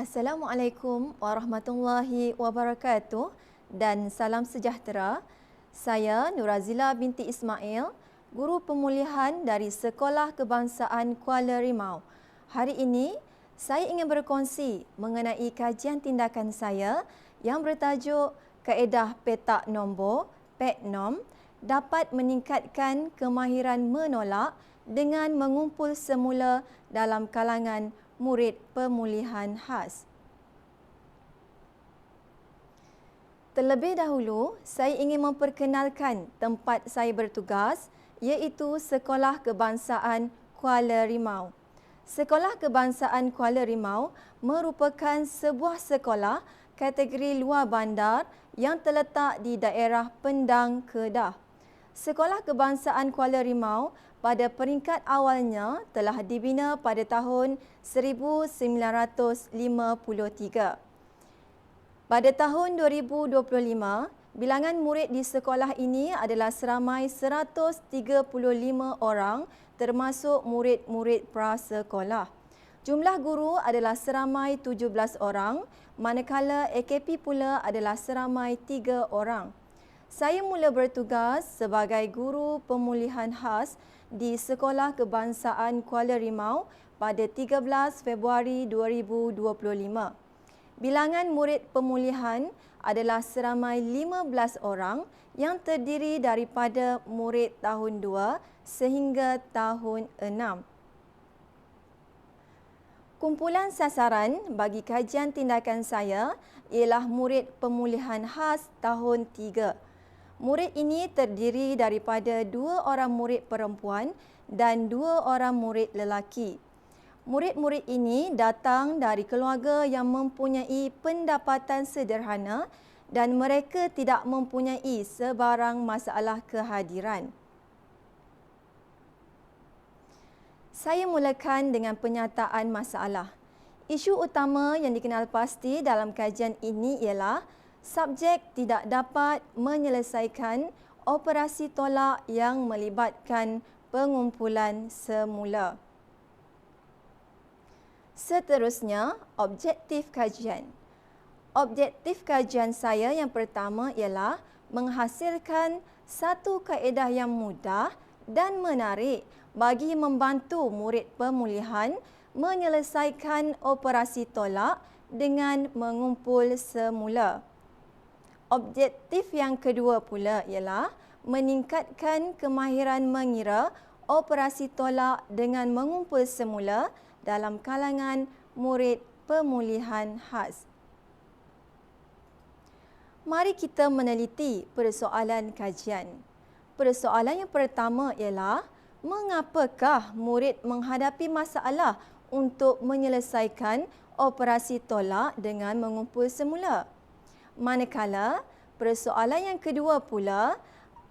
Assalamualaikum warahmatullahi wabarakatuh dan salam sejahtera. Saya Nurazila binti Ismail, Guru Pemulihan dari Sekolah Kebangsaan Kuala Rimau. Hari ini, saya ingin berkongsi mengenai kajian tindakan saya yang bertajuk Kaedah Petak Nombor (PETNOM) dapat meningkatkan kemahiran menolak dengan mengumpul semula dalam kalangan murid pemulihan khas. Terlebih dahulu, saya ingin memperkenalkan tempat saya bertugas, iaitu Sekolah Kebangsaan Kuala Rimau. Sekolah Kebangsaan Kuala Rimau merupakan sebuah sekolah kategori luar bandar yang terletak di daerah Pendang, Kedah. Sekolah Kebangsaan Kuala Rimau pada peringkat awalnya telah dibina pada tahun 1953. Pada tahun 2025, bilangan murid di sekolah ini adalah seramai 135 orang termasuk murid-murid prasekolah. Jumlah guru adalah seramai 17 orang, manakala AKP pula adalah seramai 3 orang. Saya mula bertugas sebagai guru pemulihan khas di Sekolah Kebangsaan Kuala Rimau pada 13 Februari 2025. Bilangan murid pemulihan adalah seramai 15 orang yang terdiri daripada murid tahun 2 sehingga tahun 6. Kumpulan sasaran bagi kajian tindakan saya ialah murid pemulihan khas tahun 3. Murid ini terdiri daripada 2 orang murid perempuan dan 2 orang murid lelaki. Murid-murid ini datang dari keluarga yang mempunyai pendapatan sederhana dan mereka tidak mempunyai sebarang masalah kehadiran. Saya mulakan dengan penyataan masalah. Isu utama yang dikenal pasti dalam kajian ini ialah subjek tidak dapat menyelesaikan operasi tolak yang melibatkan pengumpulan semula. Seterusnya, objektif kajian. Objektif kajian saya yang pertama ialah menghasilkan satu kaedah yang mudah dan menarik bagi membantu murid pemulihan menyelesaikan operasi tolak dengan mengumpul semula. Objektif yang kedua pula ialah meningkatkan kemahiran mengira operasi tolak dengan mengumpul semula dalam kalangan murid pemulihan khas. Mari kita meneliti persoalan kajian. Persoalan yang pertama ialah mengapakah murid menghadapi masalah untuk menyelesaikan operasi tolak dengan mengumpul semula? Manakala persoalan yang kedua pula,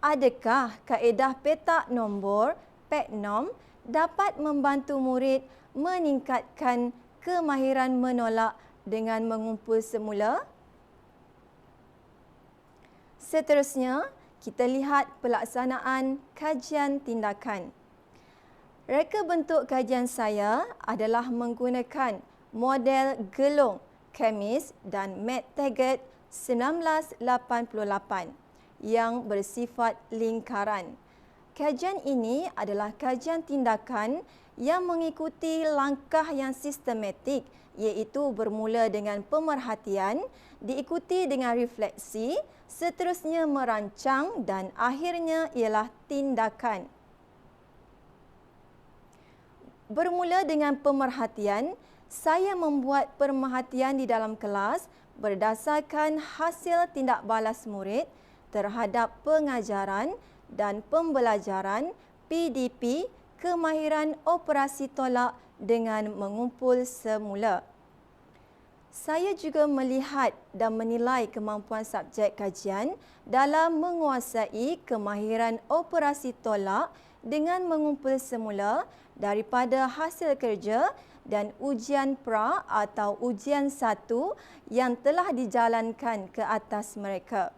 adakah kaedah petak nombor (PETNOM) dapat membantu murid meningkatkan kemahiran menolak dengan mengumpul semula? Seterusnya, kita lihat pelaksanaan kajian tindakan. Reka bentuk kajian saya adalah menggunakan model gelong Chemis dan McTaggart 1988 yang bersifat lingkaran. Kajian ini adalah kajian tindakan yang mengikuti langkah yang sistematik, iaitu bermula dengan pemerhatian, diikuti dengan refleksi, seterusnya merancang dan akhirnya ialah tindakan. Bermula dengan pemerhatian, saya membuat pemerhatian di dalam kelas berdasarkan hasil tindak balas murid terhadap pengajaran dan pembelajaran PDP kemahiran operasi tolak dengan mengumpul semula. Saya juga melihat dan menilai kemampuan subjek kajian dalam menguasai kemahiran operasi tolak dengan mengumpul semula daripada hasil kerja dan ujian pra atau ujian 1 yang telah dijalankan ke atas mereka.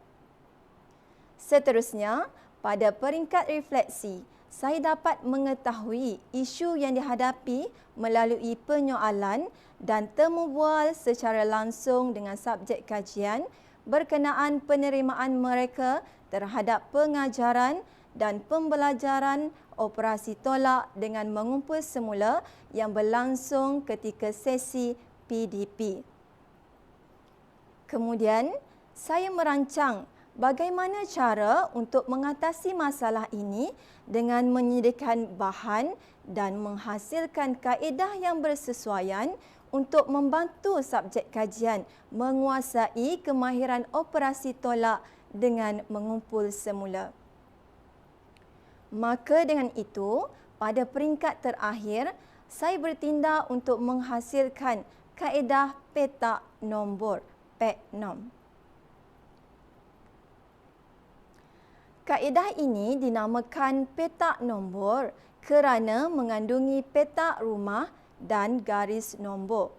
Seterusnya, pada peringkat refleksi, saya dapat mengetahui isu yang dihadapi melalui penyoalan dan temu bual secara langsung dengan subjek kajian berkenaan penerimaan mereka terhadap pengajaran dan pembelajaran operasi tolak dengan mengumpul semula yang berlangsung ketika sesi PDP. Kemudian, saya merancang bagaimana cara untuk mengatasi masalah ini dengan menyediakan bahan dan menghasilkan kaedah yang bersesuaian untuk membantu subjek kajian menguasai kemahiran operasi tolak dengan mengumpul semula. Maka dengan itu, pada peringkat terakhir, saya bertindak untuk menghasilkan kaedah petak nombor, PET-NOM. Kaedah ini dinamakan petak nombor kerana mengandungi petak rumah dan garis nombor.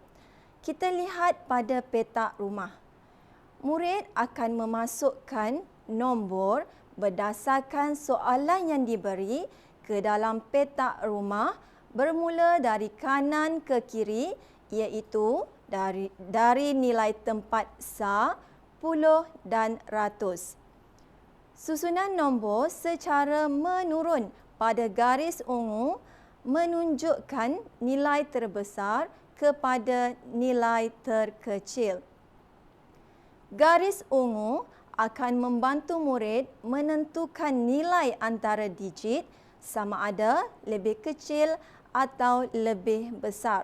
Kita lihat pada petak rumah. Murid akan memasukkan nombor berdasarkan soalan yang diberi ke dalam petak rumah bermula dari kanan ke kiri, iaitu dari nilai tempat sah, puluh dan ratus. Susunan nombor secara menurun pada garis ungu menunjukkan nilai terbesar kepada nilai terkecil. Garis ungu akan membantu murid menentukan nilai antara digit sama ada lebih kecil atau lebih besar.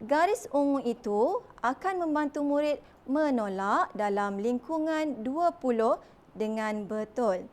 Garis ungu itu akan membantu murid menolak dalam lingkungan 20 dengan betul.